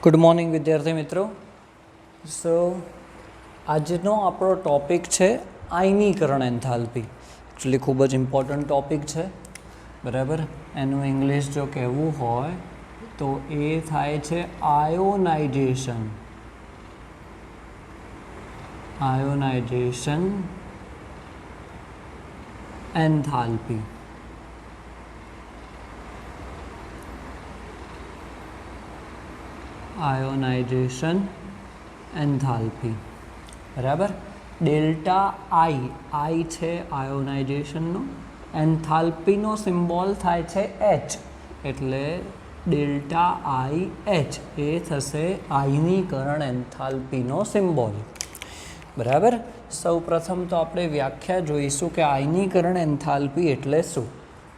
Good morning વિદ્યાર્થી મિત્રો. સો આજનો આપણો ટૉપિક છે આયનીકરણ એન્થાલ્પી. એકચ્યુઅલી ખૂબ જ ઇમ્પોર્ટન્ટ ટૉપિક છે, બરાબર. એનું ઇંગ્લિશ જો કહેવું હોય તો એ થાય છે ionisation. Ionisation enthalpy. Ionisation enthalpy, બરાબર. ડેલ્ટા આઈ છે આયોનાઇઝેશનનો, એન્થાલ્પીનો સિમ્બોલ થાય છે એચ, એટલે ડેલ્ટા આઈ એચ એ થશે આયનીકરણ એન્થાલ્પીનો સિમ્બોલ, બરાબર. સૌ પ્રથમ તો આપણે વ્યાખ્યા જોઈશું કે આયનીકરણ એન્થાલ્પી એટલે શું.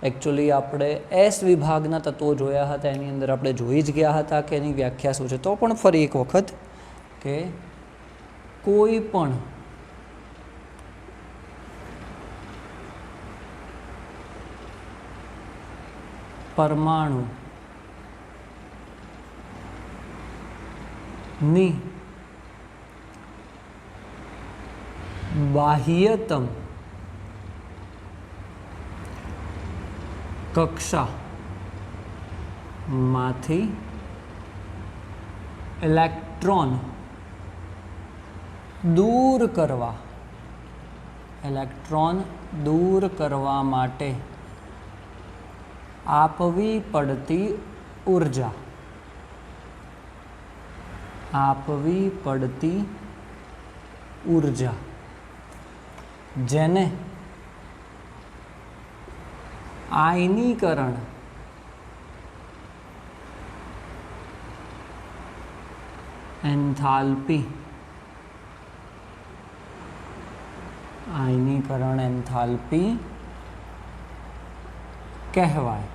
એકચ્યુઅલી આપણે એસ વિભાગના તત્વો જોયા હતા, એની અંદર આપણે જોઈ જ ગયા હતા કે એની વ્યાખ્યા શું છે. તો પણ ફરી એક વખત કે કોઈ પણ પરમાણુની બાહ્યતમ કક્ષામાંથી ઇલેક્ટ્રોન દૂર કરવા માટે આપવી પડતી ઉર્જા જેને આયનીકરણ એન્થાલ્પી કહેવાય,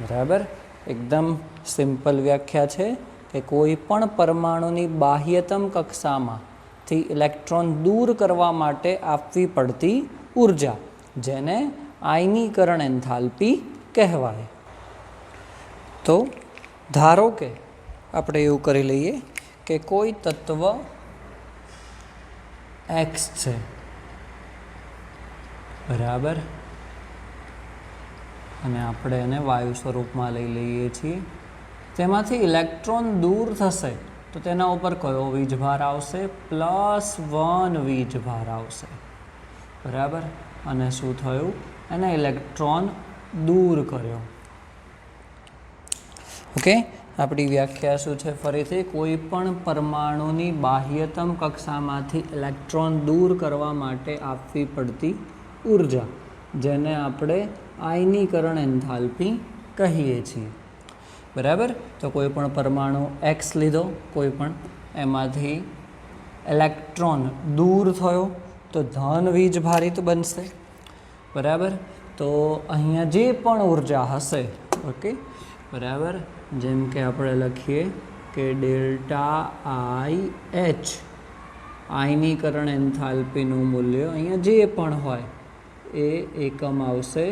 બરાબર. એકદમ સિમ્પલ વ્યાખ્યા છે કે કોઈ પણ પરમાણુની બાહ્યતમ કક્ષામાંથી ઇલેક્ટ્રોન દૂર કરવા માટે આપવી પડતી ઉર્જા જેને આયનીકરણ એન્થાલ્પી કહેવાય. તો ધારો કે આપણે એવું કરી લઈએ કે કોઈ તત્વ એક્સ છે, બરાબર, અને આપણે એને વાયુ સ્વરૂપમાં લઈ લઈએ છીએ. તેમાંથી ઇલેક્ટ્રોન દૂર થશે તો તેના ઉપર કયો વીજભાર આવશે? +1 વીજભાર આવશે, બરાબર. અને શું થયું? એને ઇલેક્ટ્રોન દૂર કર્યો. ઓકે, આપણી વ્યાખ્યા શું છે? ફરીથી, કોઈ પણ પરમાણુની બાહ્યતમ કક્ષામાંથી ઇલેક્ટ્રોન દૂર કરવા માટે આપવી પડતી ઉર્જા જેને આપણે આયનીકરણ એન્થાલ્પી કહીએ છીએ, બરાબર. તો કોઈ પણ પરમાણુ એક્સ લીધો, કોઈ પણ એમાંથી ઇલેક્ટ્રોન દૂર થયો તો ધન વીજભારિત બનશે, બરાબર. તો અહીંયા જે પણ ઉર્જા હશે, ઓકે, બરાબર, જેમ કે આપણે લખીએ કે ડેલ્ટા આઈ એચ આયનીકરણ એન્થાલ્પીનું મૂલ્ય અહીંયા જે પણ હોય એ એકમ આવશે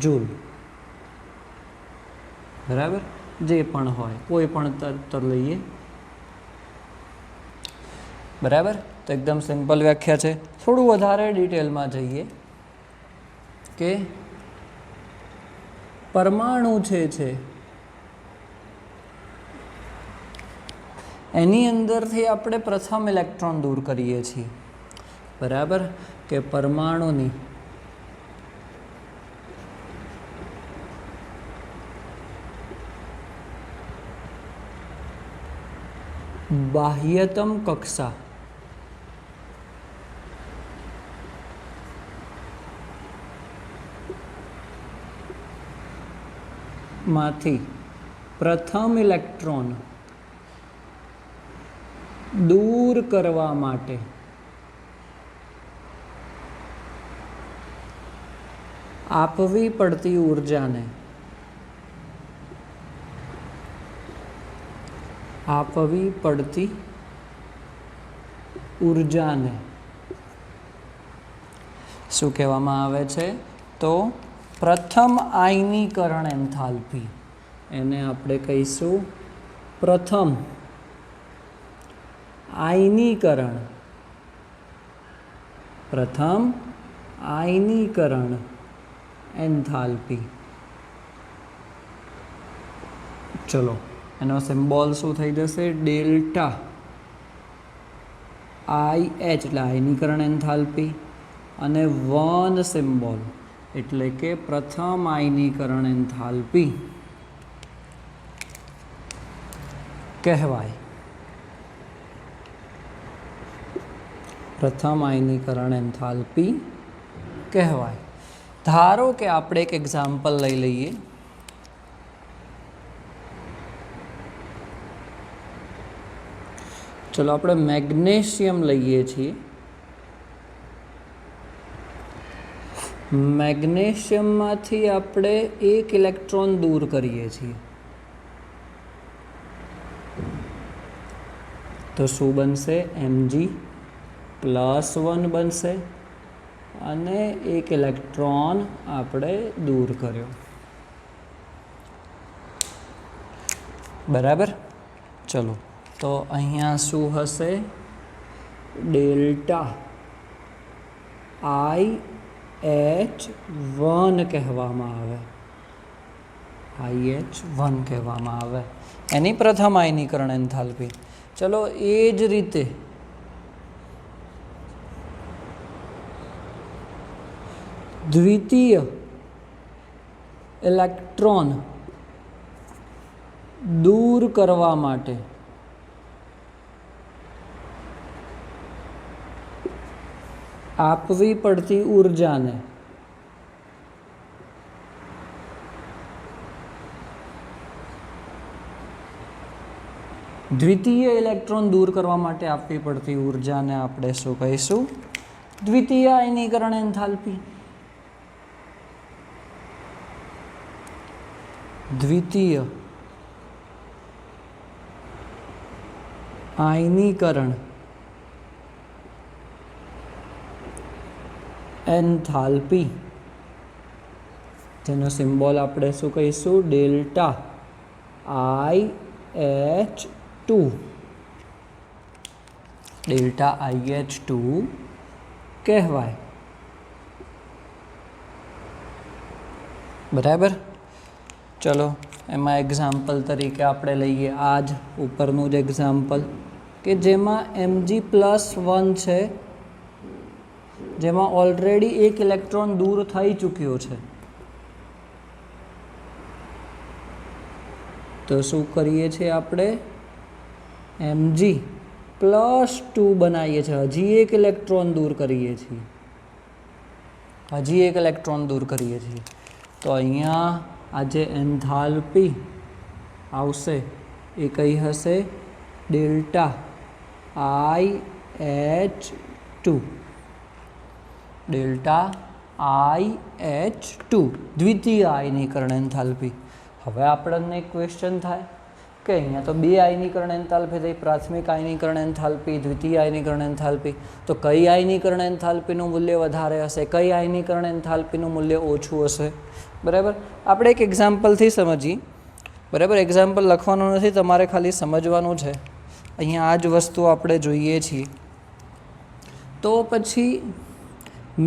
જૂલ, બરાબર. જે પણ હોય કોઈ પણ તત્વ લઈએ, બરાબર. તો એકદમ સિમ્પલ વ્યાખ્યા છે. થોડું વધારે ડિટેલમાં જઈએ કે પરમાણુ છે એની અંદરથી આપણે પ્રથમ ઇલેક્ટ્રોન દૂર કરીએ છીએ, બરાબર. કે પરમાણુની બાહ્યતમ કક્ષા માંથી પ્રથમ ઇલેક્ટ્રોન દૂર કરવા માટે આપવી પડતી ઉર્જાને શું કહેવામાં આવે છે? તો પ્રથમ આયનીકરણ એન્થાલ્પી, એને આપણે કહીશું પ્રથમ આયનીકરણ એન્થાલ્પી. ચલો એનો સિમ્બોલ શું થઈ જશે? ડેલ્ટા IH એટલે આયનીકરણ એન્થાલ્પી અને 1 સિમ્બોલ એટલે કે પ્રથમ આયનીકરણ એન્થાલ્પી કહેવાય. પ્રથમ આયનીકરણ એન્થાલ્પી કહેવાય. ધારો કે આપણે એક એક્ઝામ્પલ લઈ લઈએ. ચલો આપણે મેગ્નેશિયમ લઈએ છીએ. મેગ્નેશિયમમાંથી આપણે એક ઇલેક્ટ્રોન દૂર કરીએ છીએ તો શું બનશે? Mg+1 બનશે અને એક ઇલેક્ટ્રોન આપણે દૂર કર્યો. બરાબર. ચલો તો અહીંયા શું હશે? ડેલ્ટા IH1 કહેવામાં આવે. એની પ્રથમ આયનીકરણ એન્થાલ્પી. ચલો એ જ રીતે દ્વિતીય ઇલેક્ટ્રોન દૂર કરવા માટે આપવી પડતી ઊર્જાને દ્વિતીય ઇલેક્ટ્રોન દૂર કરવા માટે આપવી પડતી ઊર્જાને આપણે શું કહીશું? દ્વિતીય આયનીકરણ એન્થાલ્પી. દ્વિતીય આયનીકરણ એન્થાલ્પી જેનો સિમ્બોલ આપણે શું કહીશું? Delta IH2. ડેલ્ટા IH2 કહેવાય. બરાબર. ચલો એમાં એક્ઝામ્પલ તરીકે આપણે લઈએ આ જ ઉપરનું જ એક્ઝામ્પલ કે જેમાં Mg+1 છે, જેમાં ઓલરેડી એક ઇલેક્ટ્રોન દૂર થઈ ચૂક્યો છે. તો શું કરીએ છીએ આપણે? Mg+2 બનાવીએ છીએ. હજી એક ઇલેક્ટ્રોન દૂર કરીએ છીએ. તો અહીંયા આ જે એન્થાલ્પી આવશે એ કઈ હશે? Delta IH2. દ્વિતીય આયનીકરણ એન્થાલ્પી. હવે આપણને એક ક્વેશ્ચન થાય કે અહીંયા તો બે આયનીકરણ એન્થાલ્પી થઈ, પ્રાથમિક આયનીકરણ એન્થાલ્પી, દ્વિતીય આયનીકરણ એન્થાલ્પી. તો કઈ આયનીકરણ એન્થાલ્પીનું મૂલ્ય વધારે હશે? કઈ આયનીકરણ એન્થાલ્પીનું મૂલ્ય ઓછું હશે? બરાબર. આપણે એક એક્ઝામ્પલથી સમજીએ. બરાબર. એક્ઝામ્પલ લખવાનું નથી, તમારે ખાલી સમજવાનું છે. અહીંયા આ જ વસ્તુ આપણે જોઈએ છીએ. તો પછી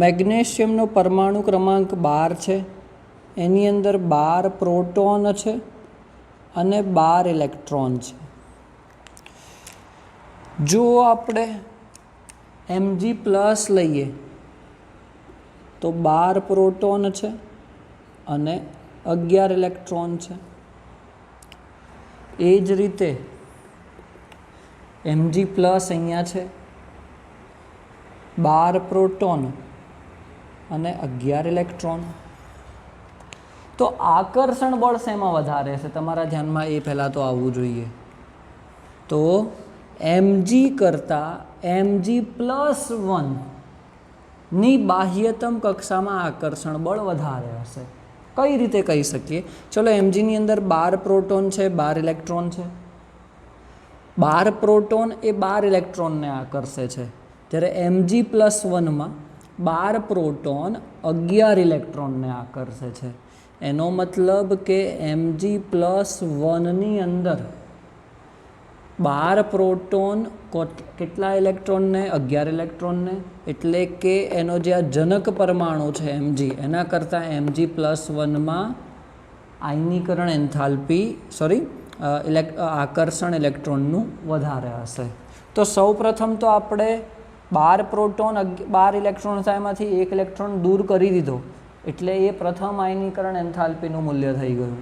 મેગ્નેશિયમનો પરમાણુ ક્રમાંક 12 છે. એની અંદર 12 પ્રોટોન છે અને 12 ઇલેક્ટ્રોન છે. જો આપણે Mg+ લઈએ તો 12 પ્રોટોન છે અને 11 ઇલેક્ટ્રોન છે. એ જ રીતે Mg+ અહીંયા છે, 12 પ્રોટોન અને 11 ઇલેક્ટ્રોન. તો આકર્ષણ બળ શેમાં વધારે છે? તમારા ધ્યાનમાં એ પહેલાં તો આવવું જોઈએ. તો Mg કરતાં Mg+1 ની બાહ્યતમ કક્ષામાં આકર્ષણ બળ વધારે હશે. કઈ રીતે કહી શકીએ? ચલો Mgની અંદર 12 પ્રોટોન છે, 12 ઇલેક્ટ્રોન છે. 12 પ્રોટોન એ 12 ઇલેક્ટ્રોનને આકર્ષે છે, જ્યારે Mg+1માં 12 પ્રોટોન 11 ઇલેક્ટ્રોનને આકર્ષે છે. એનો મતલબ કે Mg+1ની અંદર 12 પ્રોટોન કેટલા ઇલેક્ટ્રોનને? 11 ઇલેક્ટ્રોનને. એટલે કે એનો જે આ જનક પરમાણુ છે Mg, એના કરતાં Mg+1માં આયનીકરણ એન્થાલ્પી આકર્ષણ ઇલેક્ટ્રોનનું વધારે હશે. તો સૌપ્રથમ તો આપણે 12 પ્રોટોન 12 ઇલેક્ટ્રોન હતા, એમાંથી 1 ઇલેક્ટ્રોન દૂર કરી દીધો, એટલે એ પ્રથમ આયનીકરણ એન્થાલ્પીનું મૂલ્ય થઈ ગયું.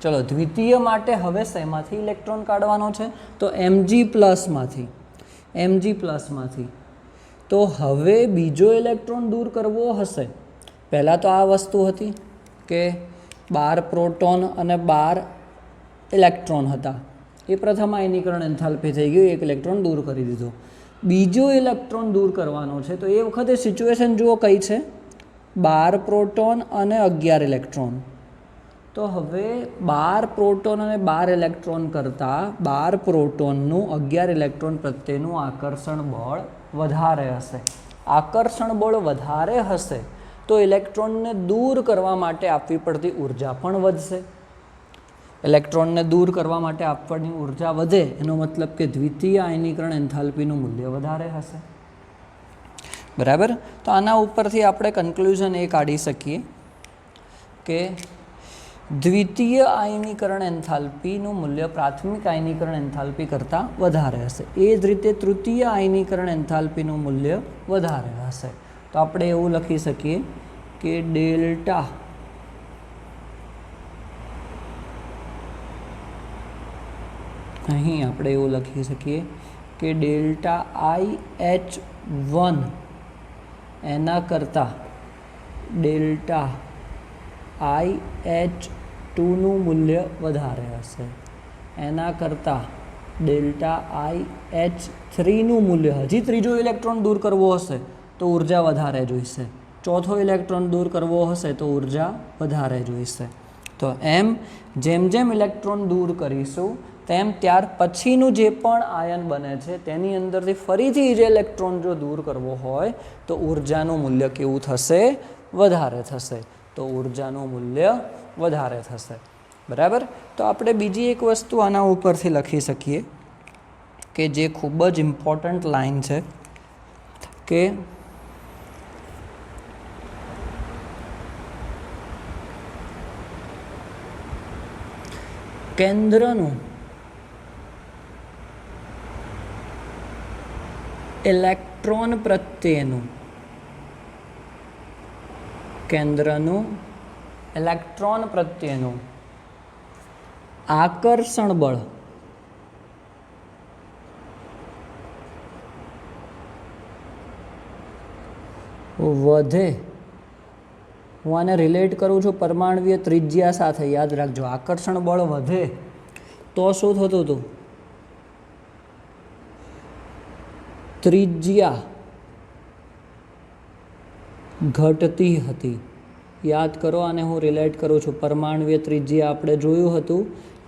ચલો, દ્વિતીય માટે હવે શેમાંથી ઇલેક્ટ્રોન કાઢવાનો છે? તો Mg+માંથી. તો હવે બીજો ઇલેક્ટ્રોન દૂર કરવો હશે. પહેલાં તો આ વસ્તુ હતી કે 12 પ્રોટોન અને 12 ઇલેક્ટ્રોન હતા, એ પ્રથમ આયનીકરણ એન્થાલ્પી થઈ ગયું, 1 ઇલેક્ટ્રોન દૂર કરી દીધો. બીજો ઇલેક્ટ્રોન દૂર કરવાનો છે, તો એ વખતે સિચ્યુએશન જુઓ કઈ છે? 12 પ્રોટોન અને 11 ઇલેક્ટ્રોન. તો હવે 12 પ્રોટોન અને 12 ઇલેક્ટ્રોન કરતાં 12 પ્રોટોનનું 11 ઇલેક્ટ્રોન પ્રત્યેનું આકર્ષણ બળ વધારે હશે. આકર્ષણ બળ વધારે હશે તો ઇલેક્ટ્રોનને દૂર કરવા માટે આપવી પડતી ઉર્જા પણ વધશે. ઇલેક્ટ્રોનને દૂર કરવા માટે આપવાની ઉર્જા વધે, એનો મતલબ કે દ્વિતીય આયનીકરણ એન્થાલ્પીનું મૂલ્ય વધારે હશે. બરાબર. તો આના ઉપરથી આપણે કન્ક્લુઝન એ કાઢી શકીએ કે દ્વિતીય આયનીકરણ એન્થાલ્પીનું મૂલ્ય પ્રાથમિક આયનીકરણ એન્થાલ્પી કરતાં વધારે હશે. એ જ રીતે તૃતીય આયનીકરણ એન્થાલ્પીનું મૂલ્ય વધારે હશે. તો આપણે એવું લખી શકીએ કે ડેલ્ટા અહીં આપણે એવું લખી શકીએ કે ડેલ્ટા IH1 એના કરતાં ડેલ્ટા IH2નું મૂલ્ય વધારે હશે. એના કરતાં ડેલ્ટા IH3નું મૂલ્ય, હજી ત્રીજો ઇલેક્ટ્રોન દૂર કરવો હશે તો ઉર્જા વધારે જોઈશે. ચોથો ઇલેક્ટ્રોન દૂર કરવો હશે તો ઉર્જા વધારે જોઈશે. તો એમ જેમ જેમ ઇલેક્ટ્રોન દૂર કરીશું તેમ ત્યાર પછીનું જે પણ આયન બને છે તેની અંદરથી ફરીથી જે ઇલેક્ટ્રોન જો દૂર કરવો હોય તો ઉર્જાનું મૂલ્ય કેવું થશે? વધારે થશે. તો ઉર્જાનું મૂલ્ય વધારે થશે. બરાબર. તો આપણે બીજી એક વસ્તુ આના ઉપરથી લખી શકીએ કે જે ખૂબ જ ઇમ્પોર્ટન્ટ લાઈન છે કે કેન્દ્રનું ઇલેક્ટ્રોન પ્રત્યેનું આકર્ષણ બળ વધે. હું આને રિલેટ કરું છું પરમાણ્વીય ત્રિજ્યા સાથે. યાદ રાખજો, આકર્ષણ બળ વધે તો શું થતું હતું? ત્રિજ્યા ઘટતી હતી. યાદ કરો, આને હું રિલેટ કરું છું પરમાણ્વીય ત્રિજ્યા આપણે જોયું હતું,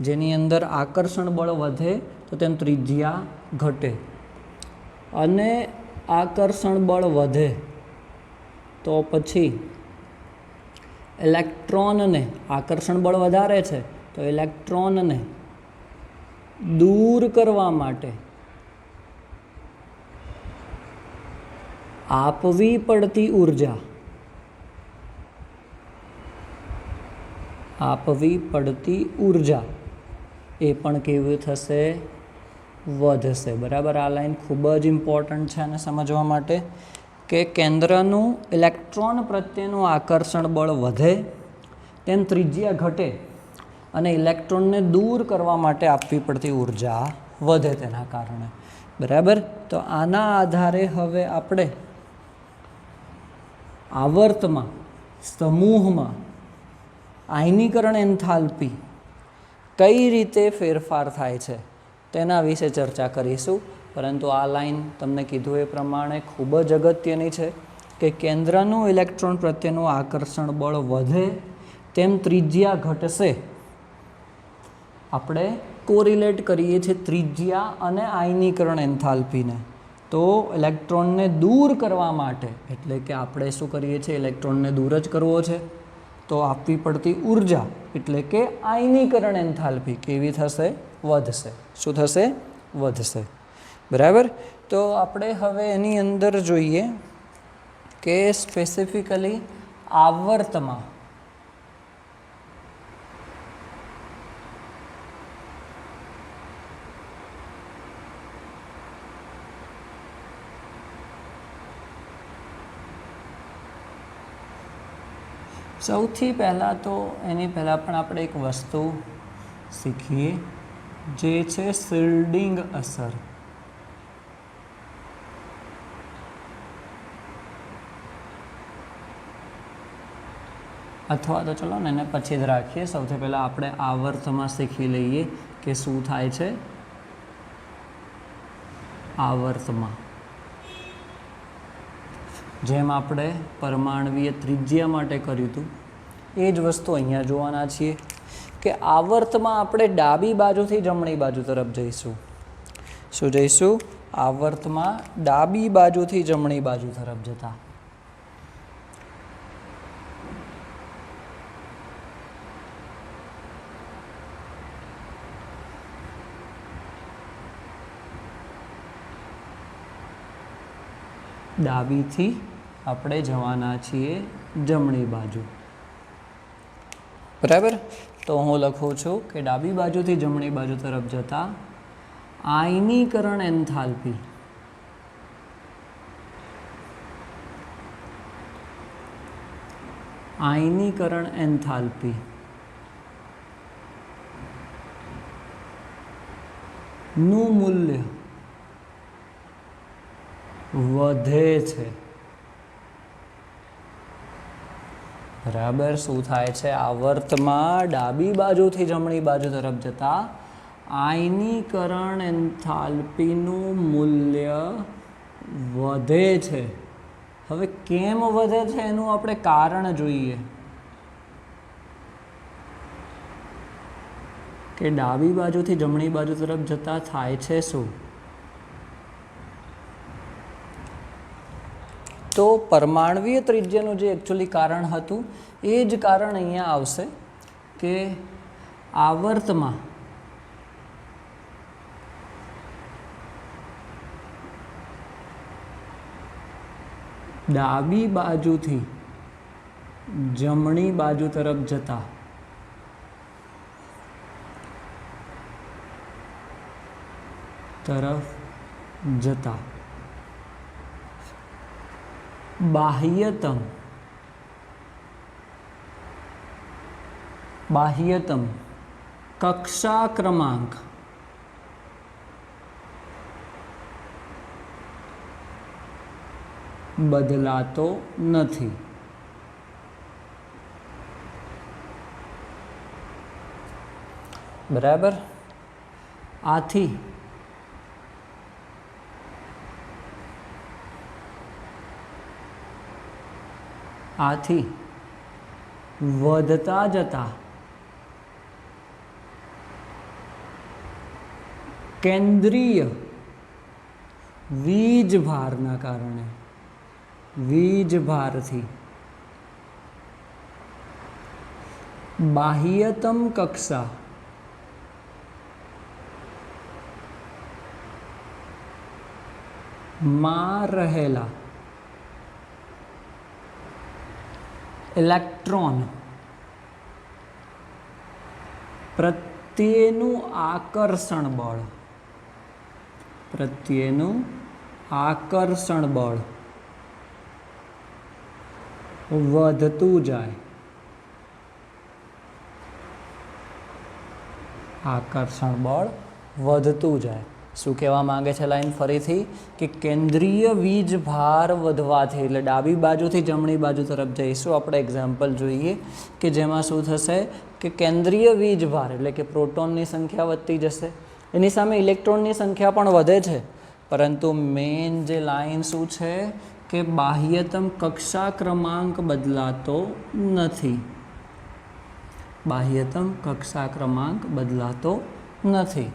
જેની અંદર આકર્ષણ બળ વધે તો તેમ ત્રિજ્યા ઘટે, અને આકર્ષણ બળ વધે તો પછી ઇલેક્ટ્રોનને, આકર્ષણ બળ વધારે છે તો ઇલેક્ટ્રોનને દૂર કરવા માટે આપવી પડતી ઉર્જા એ પણ કેવી થશે? વધશે. બરાબર. આ લાઈન ખૂબ જ ઇમ્પોર્ટન્ટ છે અને સમજવા માટે કે કેન્દ્રનું ઇલેક્ટ્રોન પ્રત્યેનું આકર્ષણ બળ વધે તેમ ત્રિજ્યા ઘટે અને ઇલેક્ટ્રોનને દૂર કરવા માટે આપવી પડતી ઉર્જા વધે તેના કારણે. બરાબર. તો આના આધારે હવે આપણે આવર્તમાં, સમૂહમાં આયનીકરણ એન્થાલ્પી કઈ રીતે ફેરફાર થાય છે તેના વિશે ચર્ચા કરીશું. પરંતુ આ લાઈન તમને કીધું એ પ્રમાણે ખૂબ જ અગત્યની છે કે કેન્દ્રનું ઇલેક્ટ્રોન પ્રત્યેનું આકર્ષણ બળ વધે તેમ ત્રિજ્યા ઘટશે. આપણે કોરિલેટ કરીએ છીએ ત્રિજ્યા અને આયનીકરણ એન્થાલ્પીને. તો ઇલેક્ટ્રોનને દૂર કરવા માટે, એટલે કે આપણે શું કરીએ છીએ? ઇલેક્ટ્રોનને દૂર જ કરવો છે, તો તો આપવી પડતી ઉર્જા એટલે કે આયનીકરણ એન્થાલ્પી કેવી થશે? વધશે. શું થશે? વધશે. બરાબર. તો આપણે હવે એની અંદર જોઈએ કે સ્પેસિફિકલી આવર્તમાં સૌથી પહેલાં તો એની પહેલાં પણ આપણે એક વસ્તુ શીખીએ જે છે શિલ્ડિંગ અસર. અથવા તો ચલો ને એને પછી જ રાખીએ. સૌથી પહેલાં આપણે આવર્તમાં શીખી લઈએ કે શું થાય છે આવર્તમાં. જેમ આપણે પરમાણવીય ત્રિજ્યા માટે કર્યું હતું એ જ વસ્તુ અહીંયા જોવાના છીએ કે આવર્તમાં આપણે ડાબી બાજુથી જમણી બાજુ તરફ જઈશું. શું જઈશું? આવર્તમાં ડાબી બાજુથી જમણી બાજુ તરફ જતા. ડાબીથી આપણે જવાના છીએ જમણી બાજુ. બરાબર. તો હું લખું છું કે ડાબી બાજુથી જમણી બાજુ તરફ જતા આયનીકરણ એન્થાલ્પી નું મૂલ્ય વધે છે. બરાબર. શું થાય છે? આવર્તમાં ડાબી બાજુથી જમણી બાજુ તરફ જતા આયનીકરણ એન્થાલ્પીનું મૂલ્ય વધે છે. હવે કેમ વધે છે એનું આપણે કારણ જોઈએ કે ડાબી બાજુથી જમણી બાજુ તરફ જતા થાય છે શું? તો પરમાણવીય ત્રિજ્યાનું જે એકચ્યુઅલી કારણ હતું એ જ કારણ અહીંયા આવશે કે આવર્તમાં ડાબી બાજુથી જમણી બાજુ તરફ જતા બાહ્યતમ કક્ષા ક્રમાંક બદલાતો નથી. બરાબર. આથી વધતા જતા કેન્દ્રીય વીજભારના કારણે વીજભારથી બાહ્યતમ કક્ષા માં રહેલા ઇલેક્ટ્રોન પ્રત્યેનું આકર્ષણ બળ વધતું જાય. આકર્ષણ બળ વધતું જાય. શું કહેવા માંગે છે લાઈન ફરીથી કે કેન્દ્રીય વીજ ભાર વધવાથી એટલે ડાબી બાજુથી જમણી બાજુ તરફ જઈશું. આપણે એક્ઝામ્પલ જોઈએ કે જેમાં શું થશે કે કેન્દ્રીય વીજ ભાર એટલે કે પ્રોટોનની સંખ્યા વધતી જશે, એની સામે ઇલેક્ટ્રોનની સંખ્યા પણ વધે છે, પરંતુ મેઇન જે લાઈન શું છે કે બાહ્યતમ કક્ષા ક્રમાંક બદલાતો નથી. બાહ્યતમ કક્ષા ક્રમાંક બદલાતો નથી.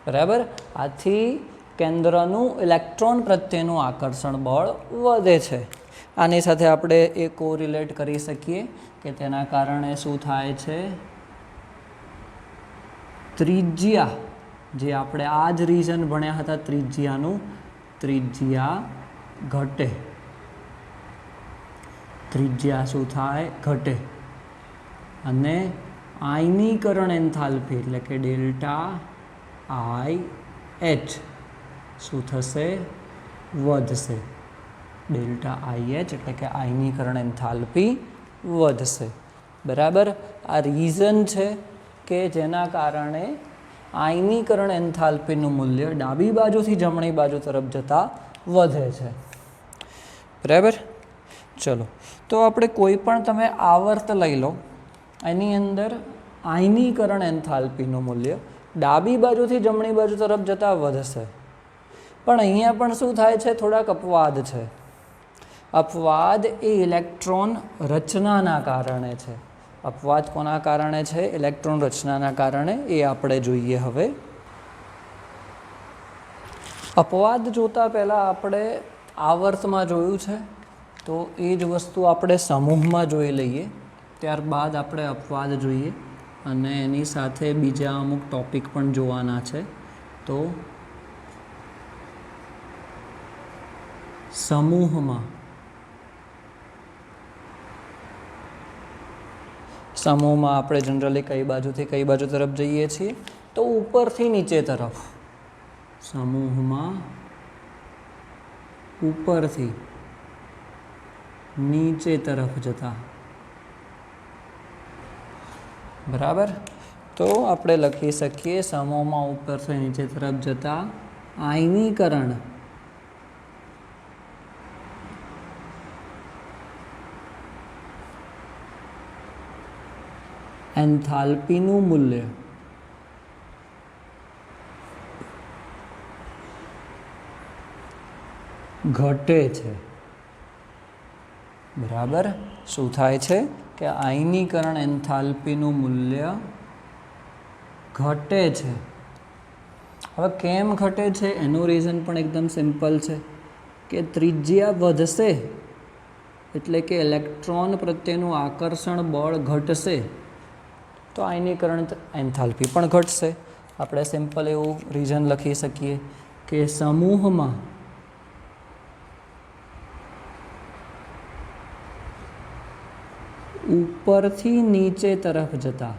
બરાબર. આથી કેન્દ્રનું ઇલેક્ટ્રોન પ્રત્યેનું આકર્ષણ બળ વધે છે આની સાથે આપણે એ કોરિલેટ કરી શકીએ કે તેના કારણે શું થાય છે, ત્રિજ્યા, જે આપણે આ જ રીઝન ભણ્યા હતા ત્રિજ્યાનું, ત્રિજ્યા ઘટે. ત્રિજ્યા શું થાય, ઘટે. અને આયનીકરણ એન્થાલ્પી એટલે કે ડેલ્ટા આઈ એચ શું થશે, વધશે. ડેલ્ટા આઈ એચ એટલે કે આયનીકરણ એન્થાલ્પી વધશે. બરાબર. આ રીઝન છે કે જેના કારણે આયનીકરણ એન્થાલ્પીનું મૂલ્ય ડાબી બાજુથી જમણી બાજુ તરફ જતાં વધે છે. બરાબર. ચલો, તો આપણે કોઈ પણ તમે આવર્ત લઈ લો, એની અંદર આયનીકરણ એન્થાલ્પીનું મૂલ્ય ડાબી બાજુથી જમણી બાજુ તરફ જતાં વધશે. પણ અહીંયા પણ શું થાય છે, થોડાક અપવાદ છે. અપવાદ એ ઇલેક્ટ્રોન રચનાના કારણે છે. અપવાદ કોના કારણે છે, ઇલેક્ટ્રોન રચનાના કારણે. એ આપણે જોઈએ હવે. અપવાદ જોતાં પહેલાં આપણે આવર્તમાં જોયું છે, તો એ જ વસ્તુ આપણે સમૂહમાં જોઈ લઈએ, ત્યારબાદ આપણે અપવાદ જોઈએ અને એની સાથે બીજા અમુક ટોપિક પણ જોવાના છે. તો સમૂહમાં આપણે જનરલી કઈ બાજુથી કઈ બાજુ તરફ જઈએ છીએ, તો ઉપરથી નીચે તરફ. સમૂહમાં ઉપરથી નીચે તરફ જતા. બરાબર. તો આપણે લખી શકીએ સમૂહમાં ઉપરથી નીચે તરફ જતા આયનીકરણ એન્થાલ્પીનું મૂલ્ય ઘટે છે. બરાબર. શું થાય છે કે આયનીકરણ એન્થાલ્પીનું મૂલ્ય ઘટે છે. હવે કેમ ઘટે છે એનું રીઝન પણ એકદમ સિમ્પલ છે કે ત્રિજ્યા વધશે એટલે કે ઇલેક્ટ્રોન પ્રત્યેનું આકર્ષણ બળ ઘટશે, તો આયનીકરણ એન્થાલ્પી પણ ઘટશે. આપણે સિમ્પલ એવું રીઝન લખી શકીએ કે સમૂહમાં ઉપરથી નીચે તરફ જતા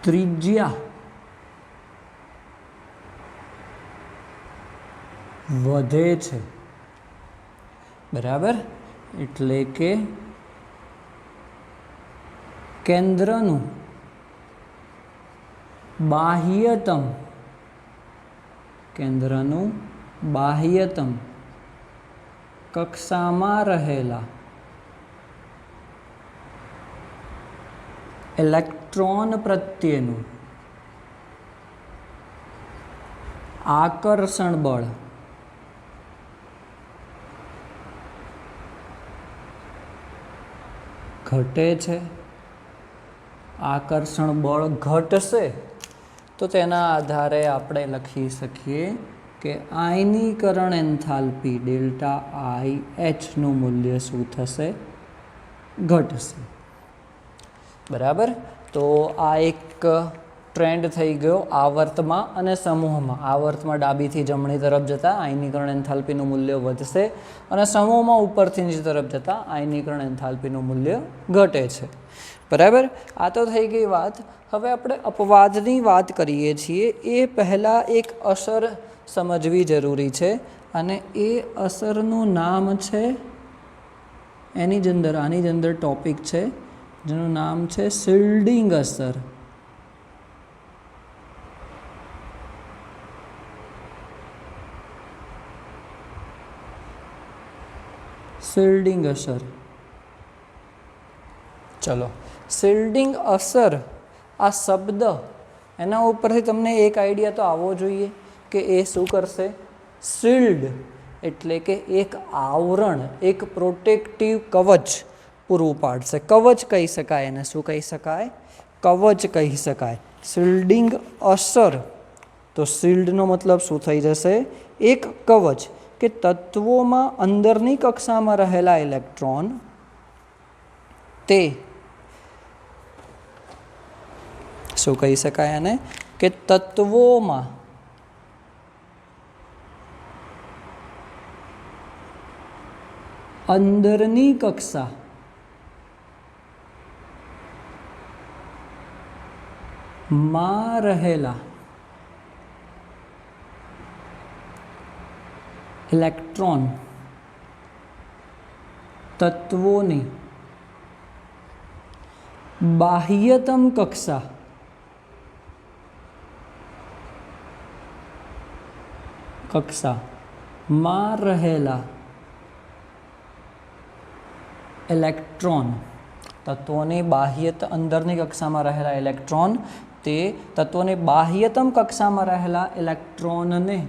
ત્રિજ્યા વધે છે. બરાબર. એટલે કે કેન્દ્રનું બાહ્યતમ કક્ષામાં રહેલા ઇલેક્ટ્રોન પ્રત્યેનું આકર્ષણ બળ ઘટે છે. આકર્ષણ બળ ઘટશે તો તેના આધારે આપણે લખી શકીએ કે આયનીકરણ એન્થાલ્પી ડેલ્ટા આઈ એચનું મૂલ્ય શું થશે, ઘટશે. બરાબર. તો આ એક ટ્રેન્ડ થઈ ગયો આવર્તમાં અને સમૂહમાં. આવર્તમાં ડાબીથી જમણી તરફ જતાં આયનીકરણ એન્થાલ્પીનું મૂલ્ય વધશે અને સમૂહમાં ઉપરથી નીચે તરફ જતાં આયનીકરણ એન્થાલ્પીનું મૂલ્ય ઘટે છે. બરાબર. આ તો થઈ ગઈ વાત. હવે આપણે અપવાદની વાત કરીએ છીએ એ પહેલાં એક અસર સમજવી જરૂરી છે અને એ અસરનું નામ છે, આની જ અંદર ટોપિક છે જેનું નામ છે શિલ્ડિંગ અસર. શિલ્ડિંગ અસર. ચલો, શિલ્ડિંગ અસર આ શબ્દ એના ઉપરથી તમને એક આઈડિયા તો આવવો જોઈએ કે એ શું કરશે. શિલ્ડ એટલે કે એક આવરણ, એક પ્રોટેક્ટિવ કવચ પૂરું પાડશે. કવચ કહી શકાય એને. શું કહી શકાય? કવચ કહી શકાય. શિલ્ડિંગ અસર, તો શિલ્ડનો મતલબ શું થઈ જશે? એક કવચ કે તત્વોમાં અંદરની કક્ષામાં રહેલા ઇલેક્ટ્રોન તે શું કહી શકાય આને? કે તત્વોમાં અંદરની કક્ષા માં રહેલા ઇલેક્ટ્રોન તત્વોની બાહ્યતમ કક્ષામાં રહેલા ઇલેક્ટ્રોન, તત્વોની અંદરની કક્ષામાં રહેલા ઇલેક્ટ્રોન તે તત્વોની બાહ્યતમ કક્ષામાં રહેલા ઇલેક્ટ્રોનને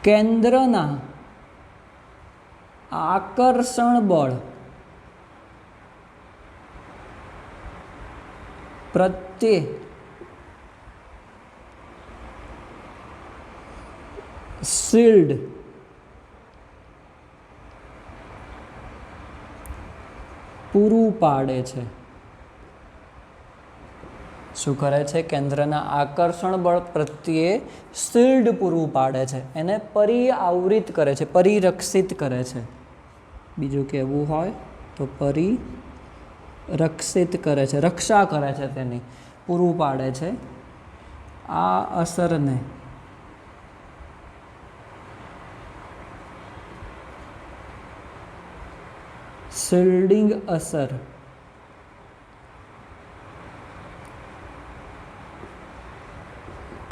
કેન્દ્રના આકર્ષણ બળ પ્રત્યે શિલ્ડ પૂરું પાડે છે. શું કરે છે? કેન્દ્રના આકર્ષણ બળ પ્રત્યે શિલ્ડ પૂરું પાડે છે, એને પરિઆવૃત કરે છે, પરિરક્ષિત કરે છે. બીજું કહેવું હોય તો પરિરક્ષિત કરે છે, રક્ષા કરે છે, તેની પૂરું પાડે છે. આ અસરને શિલ્ડિંગ અસર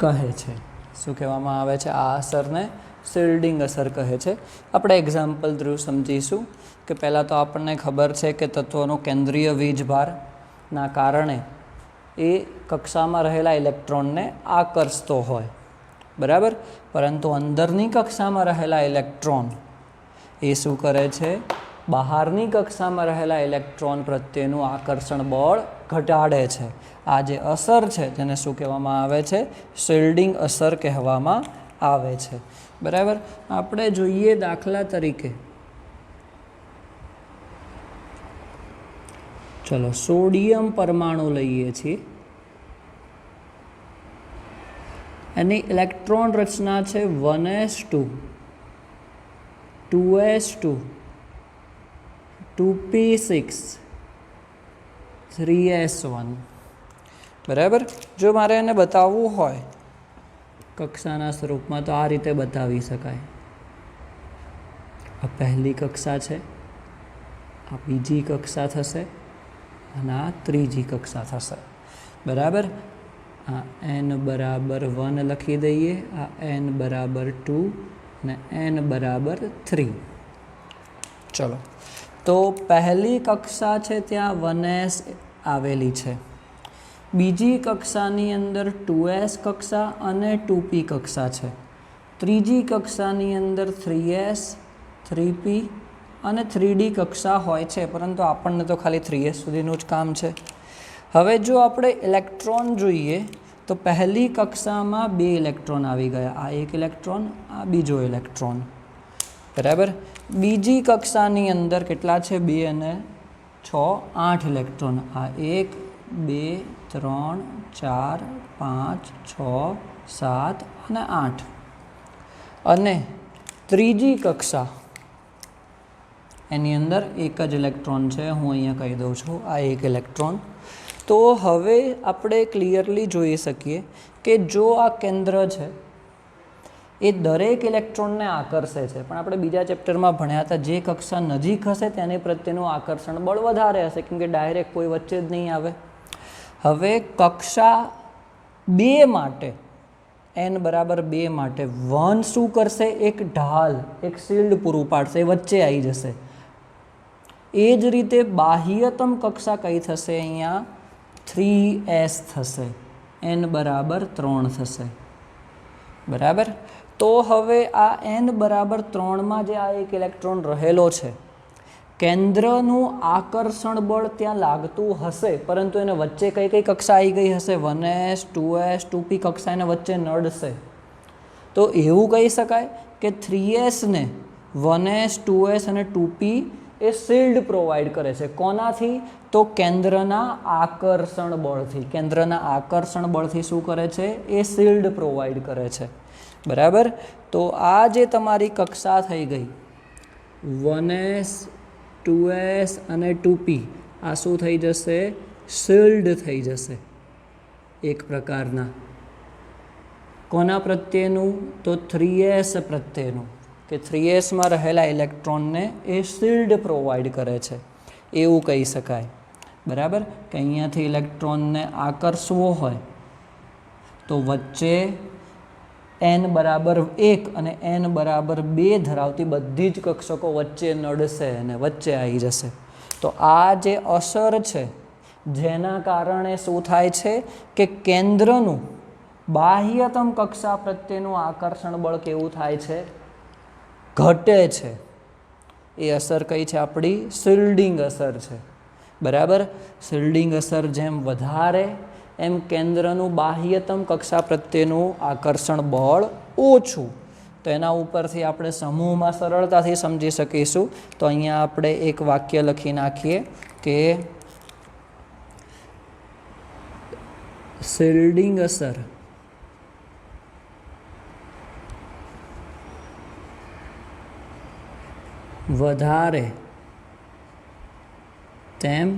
કહે છે. શું કહેવામાં આવે છે? આ અસરને શિલ્ડિંગ અસર કહે છે. આપણે એક્ઝામ્પલ થ્રુ સમજીશું કે પહેલાં તો આપણને ખબર છે કે તત્વોનો કેન્દ્રીય વીજભારના કારણે એ કક્ષામાં રહેલા ઇલેક્ટ્રોનને આકર્ષતો હોય, બરાબર. પરંતુ અંદરની કક્ષામાં રહેલા ઇલેક્ટ્રોન એ શું કરે છે? બહારની કક્ષામાં રહેલા ઇલેક્ટ્રોન પ્રત્યેનું આકર્ષણ બળ ઘટાડે છે. આ જે અસર છે તેને શું કહેવામાં આવે છે? શિલ્ડિંગ અસર કહેવામાં આવે છે, બરાબર. આપણે જોઈએ દાખલા તરીકે, ચલો સોડિયમ પરમાણુ લઈએ છીએ. એની ઇલેક્ટ્રોન રચના છે 1s2 2s2 2p6 3s1, બરાબર. જો મારે એને બતાવવું હોય કક્ષાના સ્વરૂપમાં તો આ રીતે બતાવી શકાય. આ પહેલી કક્ષા છે, આ બીજી કક્ષા થશે અને આ ત્રીજી કક્ષા થશે, બરાબર. આ n બરાબર 1 લખી દઈએ, આ n બરાબર 2 અને n બરાબર 3. ચલો, તો પહેલી કક્ષા છે ત્યાં 1s આવેલી છે, બીજી કક્ષાની અંદર 2s કક્ષા અને 2p કક્ષા છે, ત્રીજી કક્ષાની અંદર 3s 3p અને 3d કક્ષા હોય છે, પરંતુ આપણને તો ખાલી 3s સુધીનું જ કામ છે. હવે જો આપણે ઇલેક્ટ્રોન જોઈએ તો પહેલી કક્ષામાં 2 ઇલેક્ટ્રોન આવી ગયા, આ એક ઇલેક્ટ્રોન, આ બીજો ઇલેક્ટ્રોન, બરાબર. બીજી કક્ષાની અંદર કેટલા છે? 2 અને 6 8 ઇલેક્ટ્રોન, આ 1 2 3 4 5 6 7 અને 8. અને ત્રીજી કક્ષા એની અંદર એક જ ઇલેક્ટ્રોન છે, હું અહીંયા કહી દઉં છું, આ એક ઇલેક્ટ્રોન. તો હવે આપણે ક્લિયરલી જોઈ શકીએ કે જો આ કેન્દ્ર છે એ દરેક ઇલેક્ટ્રોનને આકર્ષે છે, પણ આપણે બીજા ચેપ્ટરમાં ભણ્યા હતા જે કક્ષા નજીક હશે તેની પ્રત્યેનું આકર્ષણ બળ વધારે હશે, કેમ કે ડાયરેક્ટ કોઈ વચ્ચે જ નહીં આવે. હવે કક્ષા 2 માટે n બરાબર 2 માટે 1 શું કરશે? એક ઢાલ, એક શિલ્ડ પૂરું પાડશે, વચ્ચે આવી જશે. એ જ રીતે બાહ્યતમ કક્ષા કઈ થશે? અહીંયા 3s થશે, n બરાબર 3 થશે, બરાબર. તો હવે આ n બરાબર 3માં જે આ એક ઇલેક્ટ્રોન રહેલો છે કેન્દ્રનું આકર્ષણ બળ ત્યાં લાગતું હશે, પરંતુ એને વચ્ચે કઈ કઈ કક્ષા આવી ગઈ હશે, 1s 2s 2p કક્ષા એને વચ્ચે નડશે. તો એવું કહી શકાય કે 3s ને 1s 2s અને 2p એ શિલ્ડ પ્રોવાઈડ કરે છે. કોનાથી? તો કેન્દ્રના આકર્ષણ બળથી. કેન્દ્રના આકર્ષણ બળથી શું કરે છે? એ શિલ્ડ પ્રોવાઈડ કરે છે. બરાબર. તો આ જે તમારી કક્ષા થઈ ગઈ 1s 2s અને 2p, આ શું થઈ જશે? શિલ્ડ થઈ જશે એક પ્રકારના. કોના પ્રત્યેનું? તો 3s પ્રત્યેનું, કે 3sમાં રહેલા ઇલેક્ટ્રોનને એ શિલ્ડ પ્રોવાઈડ કરે છે, એવું કહી શકાય. બરાબર. કે અહીંયાથી ઇલેક્ટ્રોનને આકર્ષવો હોય તો વચ્ચે n બરાબર 1 અને n બરાબર 2 ધરાવતી બધી જ કક્ષકો વચ્ચે નડશે અને વચ્ચે આવી જશે. તો આ જે અસર છે જેના કારણે શું થાય છે કે કેન્દ્રનું બાહ્યતમ કક્ષા પ્રત્યેનું આકર્ષણ બળ કેવું થાય છે? ઘટે છે. એ અસર કઈ છે? આપણી શિલ્ડિંગ અસર છે. બરાબર. શિલ્ડિંગ અસર જેમ વધારે એમ કેન્દ્રનું બાહ્યતમ કક્ષા પ્રત્યેનું આકર્ષણ બળ ઓછું. તો એના ઉપરથી આપણે સમૂહમાં સરળતાથી સમજી શકીશું. તો અહીંયા આપણે એક વાક્ય લખી નાખીએ કે શિલ્ડિંગ અસર વધારે તેમ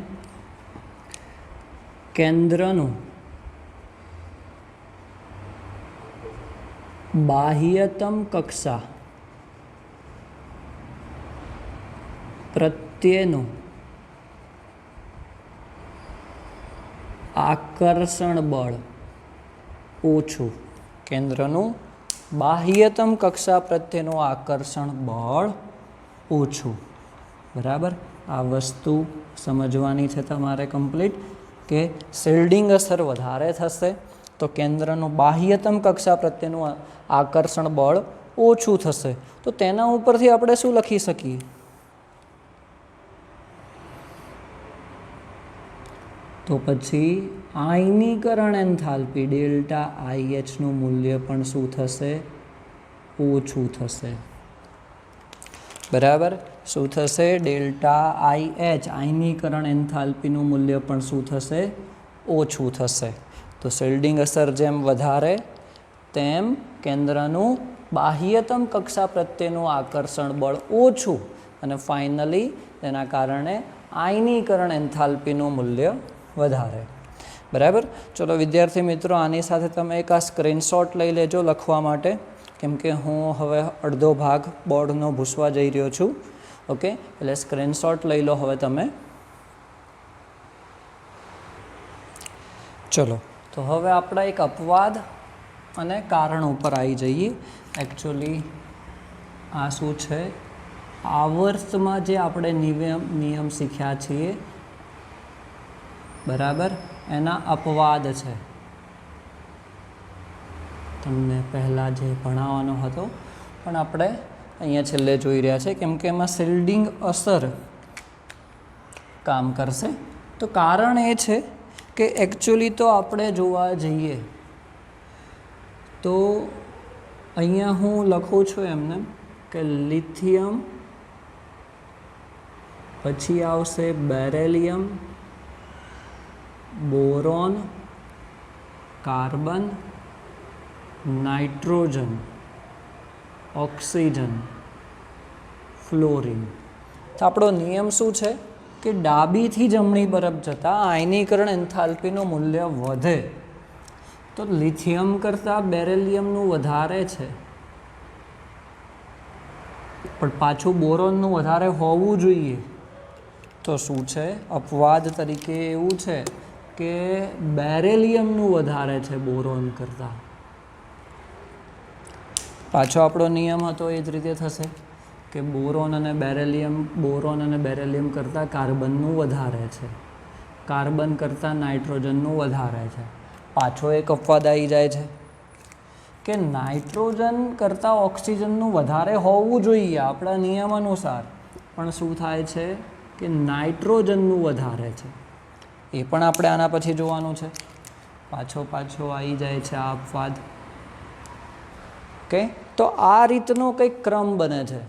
કેન્દ્રનું બાહ્યતમ કક્ષા પ્રત્યેનું આકર્ષણ બળ ઓછું. કેન્દ્રનું બાહ્યતમ કક્ષા પ્રત્યેનું આકર્ષણ બળ ઓછું. બરાબર. આ વસ્તુ સમજવાની છે તમારે કમ્પ્લીટ, કે શિલ્ડિંગ અસર વધારે થશે તો કેન્દ્રનું બાહ્યતમ કક્ષા પ્રત્યેનું આકર્ષણ બળ ઓછું થશે. તો તેના ઉપરથી આપણે શું લખી શકીએ? તો પછી આયનીકરણ એન્થાલ્પી ડેલ્ટા IH નું મૂલ્ય પણ શું થશે? ઓછું થશે. બરાબર. શું થશે? ડેલ્ટા IH આયનીકરણ એન્થાલ્પીનું મૂલ્ય પણ શું થશે? ઓછું થશે. તો શિલ્ડિંગ અસર જેમ વધારે તેમ કેન્દ્રનું બાહ્યતમ કક્ષા પ્રત્યેનું આકર્ષણ બળ ઓછું અને ફાઇનલી તેના કારણે આયનીકરણ એન્થાલ્પીનું મૂલ્ય વધારે. બરાબર. ચલો વિદ્યાર્થી મિત્રો, આની સાથે તમે એક આ સ્ક્રીનશોટ લઈ લેજો લખવા માટે, કેમ કે હું હવે અડધો ભાગ બોર્ડનો ભૂસવા જઈ રહ્યો છું. ઓકે, એટલે સ્ક્રીનશોટ લઈ લો હવે તમે. ચલો, તો હવે આપણા એક અપવાદ અને કારણ ઉપર આવી જઈએ. એકચ્યુઅલી આ શું છે? આવર્તમાં જે આપણે નિયમ શીખ્યા છીએ, બરાબર, એના અપવાદ છે. તમને પહેલાં જે ભણાવવાનો હતો પણ આપણે અહીંયા છેલ્લે જોઈ રહ્યા છે, કેમ કે એમાં શિલ્ડિંગ અસર કામ કરશે. તો કારણ એ છે કે એકચ્યુઅલી તો આપણે જોવા જઈએ તો અહીંયા હું લખું છું એમને કે લિથિયમ, પછી આવશે beryllium, boron, carbon, nitrogen, oxygen, fluorine. તો આપણો નિયમ શું છે કે ડાબીથી જમણી તરફ જતાં આયનીકરણ એન્થાલ્પીનું મૂલ્ય વધે. તો લિથિયમ કરતાં બેરેલિયમનું વધારે છે, પણ પાછું બોરોનનું વધારે હોવું જોઈએ. તો શું છે? અપવાદ તરીકે એવું છે કે બેરેલિયમનું વધારે છે બોરોન કરતાં. પાછો આપણો નિયમ હતો એ જ રીતે થશે કે બોરોન અને બેરેલિયમ કરતાં કાર્બનનું વધારે છે, કાર્બન કરતાં નાઇટ્રોજનનું વધારે છે. પાછો એક અપવાદ આવી જાય છે કે નાઇટ્રોજન કરતાં ઓક્સિજનનું વધારે હોવું જોઈએ આપણા નિયમ અનુસાર, પણ શું થાય છે? કે નાઇટ્રોજનનું વધારે છે, એ પણ આપણે આના પછી જોવાનું છે. પાછો આવી જાય છે આ અપવાદ. ઓકે, તો આ રીતનો કંઈક ક્રમ બને છે.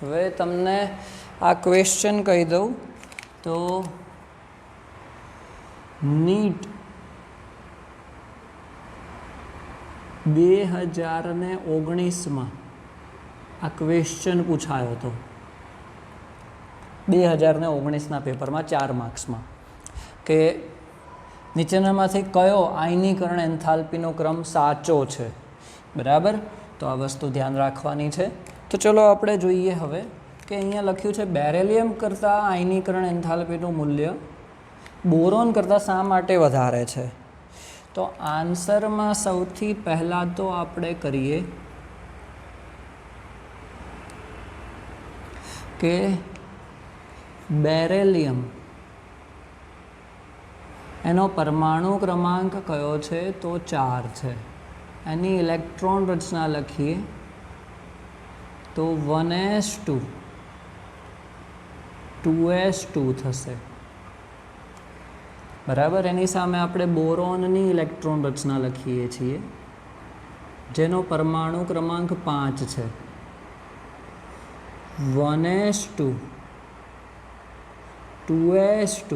હવે તમને આ ક્વેશ્ચન કહી દઉં તો નીટ 2019માં આ ક્વેશ્ચન પૂછાયો હતો. 2019ના પેપરમાં 4 માર્ક્સમાં કે નીચેનામાંથી કયો આયનીકરણ એન્થાલ્પીનો ક્રમ સાચો છે. બરાબર, તો આ વસ્તુ ધ્યાન રાખવાની છે. તો ચલો આપણે જોઈએ હવે કે અહીંયા લખ્યું છે બેરેલિયમ કરતાં આયનીકરણ એન્થાલ્પીનું મૂલ્ય બોરોન કરતાં શા માટે વધારે છે. તો આન્સરમાં સૌથી પહેલાં તો આપણે કરીએ કે બેરેલિયમ એનો પરમાણુ ક્રમાંક કયો છે તો 4 છે. એની ઇલેક્ટ્રોન રચના લખીએ તો 1s2 2s2 થશે. બરાબર, એની સામે આપણે બોરોનની ઇલેક્ટ્રોન રચના લખીએ છીએ જેનો પરમાણુ ક્રમાંક 5 છે. 1s2 2s2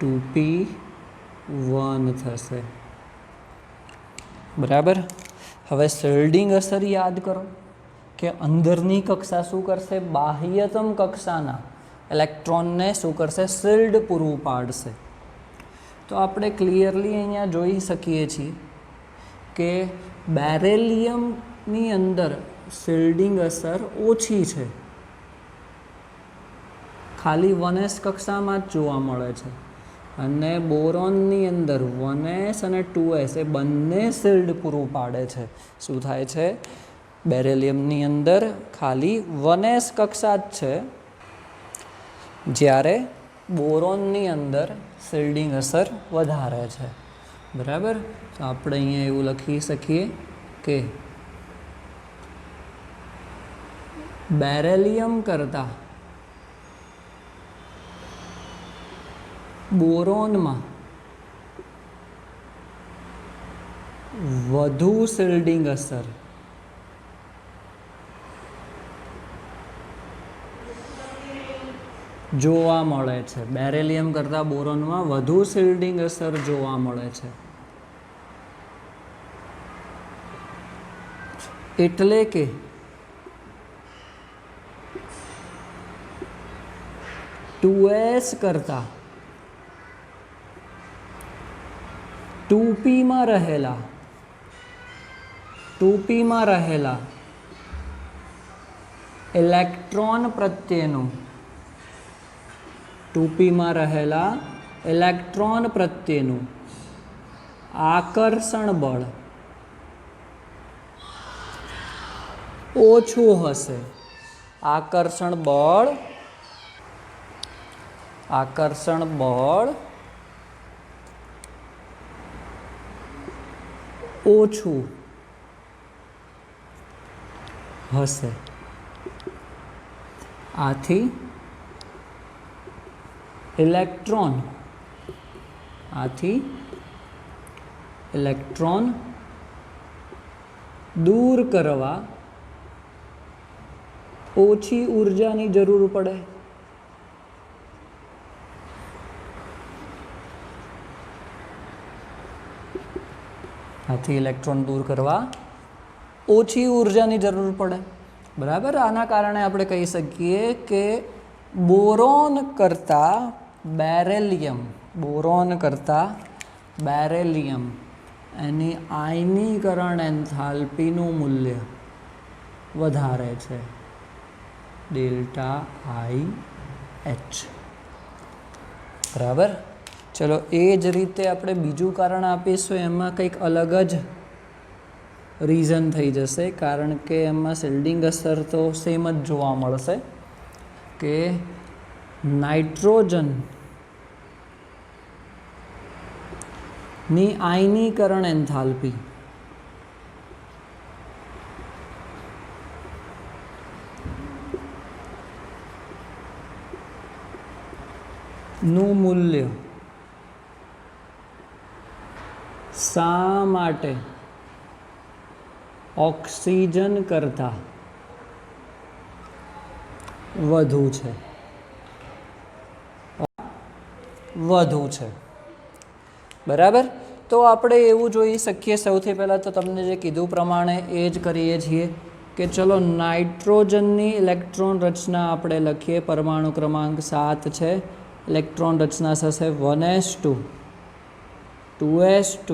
2p1 થશે. બરાબર, હવે શિલ્ડિંગ અસર યાદ કરો કે અંદરની કક્ષા શું કરશે, બાહ્યતમ કક્ષાના ઇલેક્ટ્રોનને શું કરશે, શિલ્ડ પૂરું પાડશે. તો આપણે ક્લિયરલી અહીંયા જોઈ શકીએ છીએ કે બેરેલિયમની અંદર શિલ્ડિંગ અસર ઓછી છે, ખાલી 1s કક્ષામાં જ જોવા મળે છે. અને બોરોનની અંદર 1s અને 2s એ બંને શિલ્ડ પૂરું પાડે છે. શું થાય છે, બેરેલિયમની અંદર ખાલી 1s કક્ષા જ છે, જ્યારે બોરોનની અંદર શિલ્ડિંગ અસર વધારે છે. બરાબર, તો આપણે અહીંયા એવું લખી શકીએ કે બેરેલિયમ કરતાં બોરોનમાં વધુ શિલ્ડિંગ અસર જોવા મળે છે. બેરેલિયમ કરતાં બોરોનમાં વધુ શિલ્ડિંગ અસર જોવા મળે છે. એટલે કે ટુએસ કરતાં 2pમાં રહેલા ઇલેક્ટ્રોન પ્રત્યેનું 2pમાં રહેલા ઇલેક્ટ્રોન પ્રત્યેનું આકર્ષણ બળ ઓછું હશે. આકર્ષણ બળ ઓછું હશે. આથી ઇલેક્ટ્રોન દૂર કરવા ઓછી ઉર્જાની જરૂર પડે. આથી ઇલેક્ટ્રોન દૂર કરવા ઓછી ઉર્જાની જરૂર પડે. બરાબર, આના કારણે આપણે કહી શકીએ કે બોરોન કરતાં બેરેલિયમ એની આયનીકરણ એન્થાલ્પીનું મૂલ્ય વધારે છે, ΔIH. બરાબર, ચલો એ જ રીતે આપણે બીજું કારણ આપીશું. એમાં કંઈક અલગ જ રીઝન થઈ જશે, કારણ કે એમાં શિલ્ડિંગ અસર તો સેમ જ જોવા મળશે કે નાઇટ્રોજનની આયનીકરણ એન્થાલ્પી નું મૂલ્ય શા માટે ઓક્સિજન કરતાં વધુ છે? બરાબર. તો આપણે એવું જોઈ શકીએ સૌથી પહેલાં તો તમને જે કીધું પ્રમાણે એ જ કરીએ છીએ કે ચલો નાઇટ્રોજનની ઇલેક્ટ્રોન રચના આપણે લખીએ. પરમાણુ ક્રમાંક 7 છે. ઇલેક્ટ્રોન રચના થશે 1s2 2s2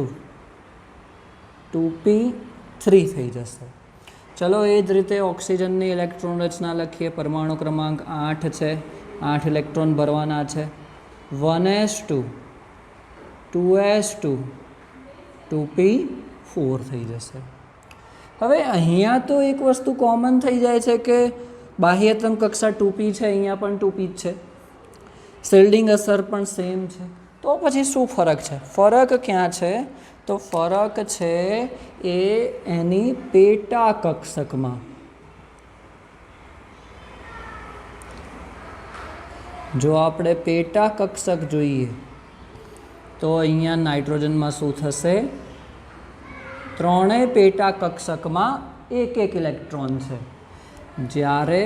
2p3 થઈ જશે. ચલો એ જ રીતે ઓક્સિજનની ઇલેક્ટ્રોન રચના લખીએ. પરમાણુ ક્રમાંક 8 છે. 8 ઇલેક્ટ્રોન ભરવાના છે. 1s2 2s2 2p4 થઈ જશે. હવે અહીંયા તો એક વસ્તુ કોમન થઈ જાય છે કે બાહ્યતમ કક્ષા 2p છે, અહીંયા પણ 2p જ છે. શિલ્ડિંગ અસર પણ સેમ છે. તો પછી શું ફરક છે? ફરક ક્યાં છે? તો ફરક છે એ એની પેટા કક્ષકમાં. જો આપણે પેટા કક્ષક જોઈએ તો અહીંયા નાઇટ્રોજનમાં શું થશે? ત્રણેય પેટા કક્ષકમાં એક એક ઇલેક્ટ્રોન છે. જ્યારે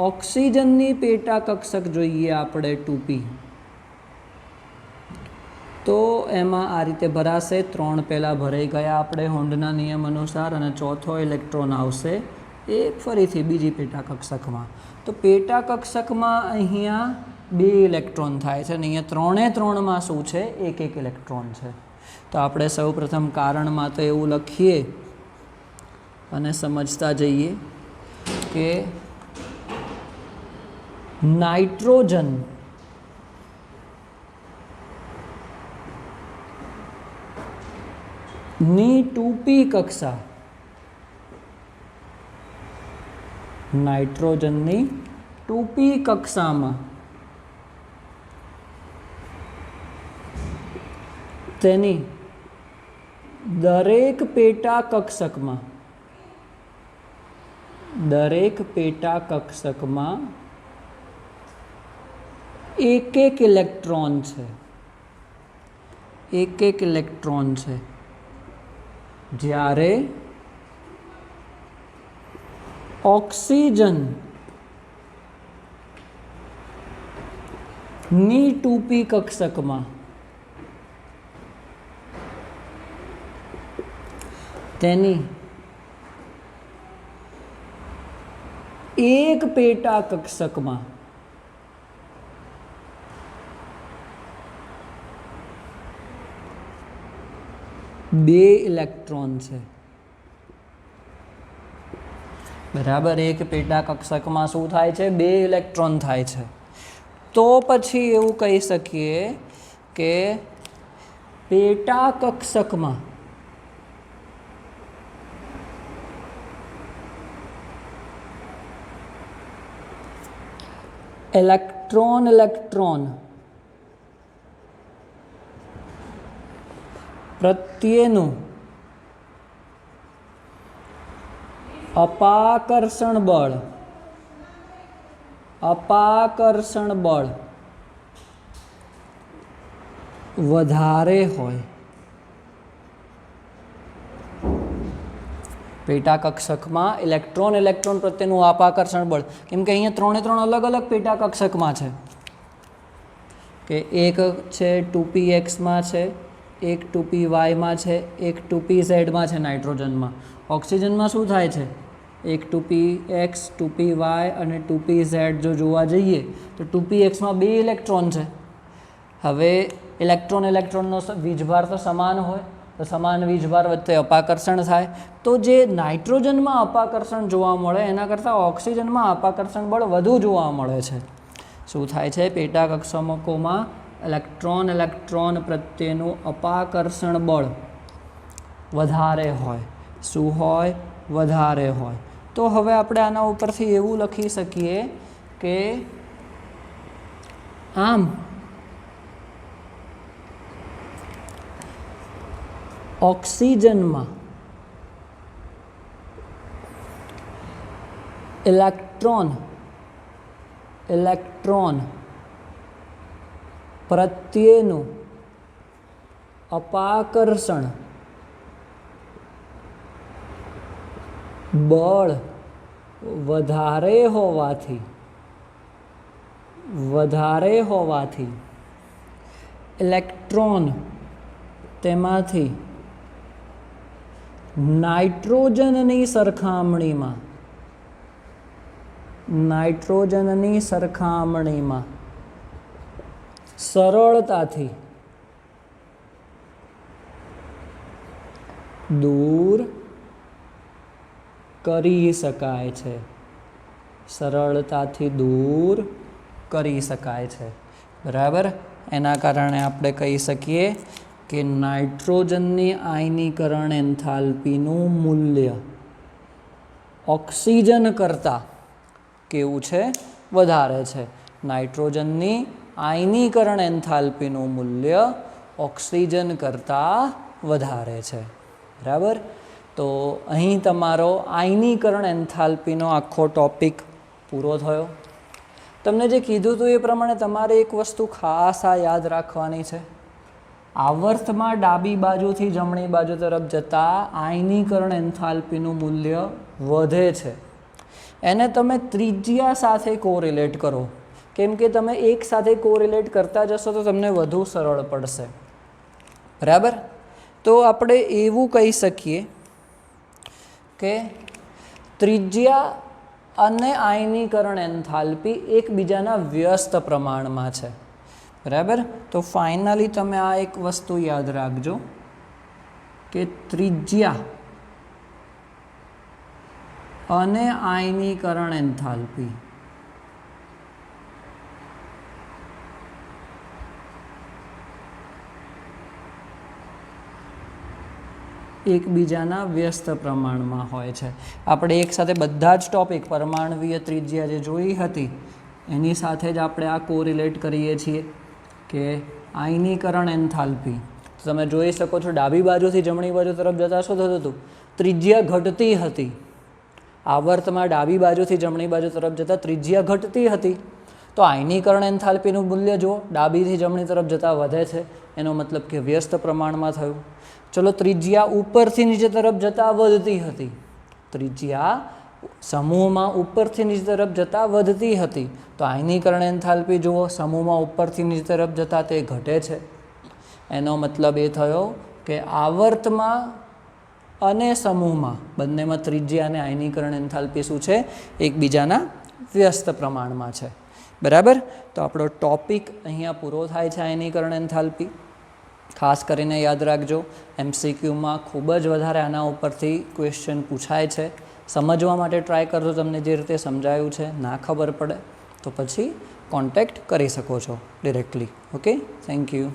ઓક્સિજનની પેટા કક્ષક જોઈએ આપણે 2p, તો એમાં આ રીતે ભરાશે. 3 પહેલાં ભરાઈ ગયા આપણે હોન્ડના નિયમ અનુસાર, અને ચોથો ઇલેક્ટ્રોન આવશે એ ફરીથી બીજી પેટા કક્ષકમાં. તો પેટા કક્ષકમાં અહીંયા 2 ઇલેક્ટ્રોન થાય છે, અને અહીંયા 3માં શું છે? એક એક ઇલેક્ટ્રોન છે. તો આપણે સૌ પ્રથમ કારણમાં તો એવું લખીએ અને સમજતા જઈએ કે નાઇટ્રોજન ની 2p કક્ષા, નાઇટ્રોજનની 2p કક્ષામાં તેની દરેક પેટા કક્ષકમાં એક એક ઇલેક્ટ્રોન છે. જ્યારે ઓક્સિજન ની 2p કક્ષકમાં તેની એક પેટા કક્ષકમાં બે ઇલેક્ટ્રોન છે. બરાબર. એક પેટા કક્ષકમાં શું થાય છે? 2 ઇલેક્ટ્રોન થાય છે. તો પછી એવું કહી શકીએ કે પેટા કક્ષકમાં ઇલેક્ટ્રોન પ્રત્યેનું અપાકર્ષણ બળ વધારે હોય. પેટા કક્ષકમાં ઇલેક્ટ્રોન પ્રત્યેનું અપાકર્ષણ બળ, કેમ કે અહીંયા 3 અલગ અલગ પેટા કક્ષકમાં છે કે એક છે 2px માં છે, એક 2py માં છે, એક 2pz માં છે. નાઇટ્રોજનમાં. ઓક્સિજનમાં શું થાય છે? એક 2px 2py અને 2pz જો જોવા જઈએ તો 2px માં 2 ઇલેક્ટ્રોન છે. હવે ઇલેક્ટ્રોનનો વીજભાર તો સમાન હોય, તો સમાન વીજભાર વચ્ચે અપાકર્ષણ થાય. તો જે નાઇટ્રોજનમાં અપાકર્ષણ જોવા મળે એના કરતાં ઓક્સિજનમાં અપાકર્ષણ બળ વધુ જોવા મળે છે. શું થાય છે? પેટા કક્ષકોમાં ઇલેક્ટ્રોન પ્રત્યેનું અપાકર્ષણ બળ વધારે હોય. શું હોય? વધારે હોય. તો હવે આપણે આના ઉપરથી એવું લખી શકીએ કે આમ ઓક્સિજનમાં ઇલેક્ટ્રોન પ્રત્યેનું અપાકર્ષણ બળ વધારે હોવાથી ઇલેક્ટ્રોન તેમાંથી નાઇટ્રોજનની સરખામણીમાં સરળતાથી દૂર કરી શકાય છે બરાબર. એના કારણે આપણે કહી શકીએ કે નાઇટ્રોજનની આયનીકરણ એન્થાલ્પીનું મૂલ્ય ઓક્સિજન કરતાં કેવું છે? વધારે છે. નાઇટ્રોજનની આયનીકરણ એન્થાલ્પીનું મૂલ્ય ઓક્સિજન કરતાં વધારે છે બરાબર. તો અહીં તમારો આયનીકરણ એન્થાલ્પીનો આખો ટોપિક પૂરો થયો. તમને જે કીધું હતું એ પ્રમાણે તમારે એક વસ્તુ ખાસ યાદ રાખવાની છે. આવર્તમાં ડાબી બાજુથી જમણી બાજુ તરફ જતાં આયનીકરણ એન્થાલ્પીનું મૂલ્ય વધે છે. એને તમે ત્રિજ્યા સાથે કોરિલેટ કરો. કેમ કે તમે એક સાથે કોરિલેટ કરતા જશો તો તમને વધુ સરળ પડશે બરાબર. તો આપણે એવું કહી શકીએ કે ત્રિજ્યા અને આયનીકરણ એન્થાલ્પી એકબીજાના વ્યસ્ત પ્રમાણમાં છે બરાબર. તો ફાઇનલી તમે આ એક વસ્તુ યાદ રાખજો કે ત્રિજ્યા અને આયનીકરણ એન્થાલ્પી એકબીજાના વ્યસ્ત પ્રમાણમાં હોય છે. આપણે એક સાથે બધા જ ટોપિક પરમાણુવીય ત્રિજ્યા જે જોઈ હતી એની સાથે જ આપણે આ કોરિલેટ કરીએ છીએ કે આયનીકરણ એન્થાલ્પી. તમે જોઈ શકો છો ડાબી બાજુથી જમણી બાજુ તરફ જતા શું થતું હતું? ત્રિજ્યા ઘટતી હતી. આવર્તમાં ડાબી બાજુથી જમણી બાજુ તરફ જતાં ત્રિજ્યા ઘટતી હતી. તો આયનીકરણ એન્થાલ્પીનું મૂલ્ય જુઓ, ડાબીથી જમણી તરફ જતાં વધે છે. એનો મતલબ કે વ્યસ્ત પ્રમાણમાં થયું. ચલો ત્રિજ્યા ઉપરથી નીચે તરફ જતાં વધતી હતી. ત્રિજ્યા સમૂહમાં ઉપરથી નીચે તરફ જતાં વધતી હતી. તો આયનીકરણ એન્થાલ્પી જુઓ, સમૂહમાં ઉપરથી નીચે તરફ જતાં તે ઘટે છે. એનો મતલબ એ થયો કે આવર્તમાં અને સમૂહમાં બંનેમાં ત્રિજ્યા અને આયનીકરણ એન્થાલ્પી શું છે? એકબીજાના વ્યસ્ત પ્રમાણમાં છે બરાબર. તો આપણો ટોપિક અહીંયા પૂરો થાય છે આયનીકરણ એન્થાલ્પી. ખાસ કરીને યાદ રાખજો MCQમાં ખૂબ જ વધારે આના ઉપરથી ક્વેશ્ચન પૂછાય છે. સમજવા માટે ટ્રાય કરજો. તમને જે રીતે સમજાયું છે ના ખબર પડે તો પછી કોન્ટેક્ટ કરી શકો છો ડિરેક્ટલી. Okay, thank you.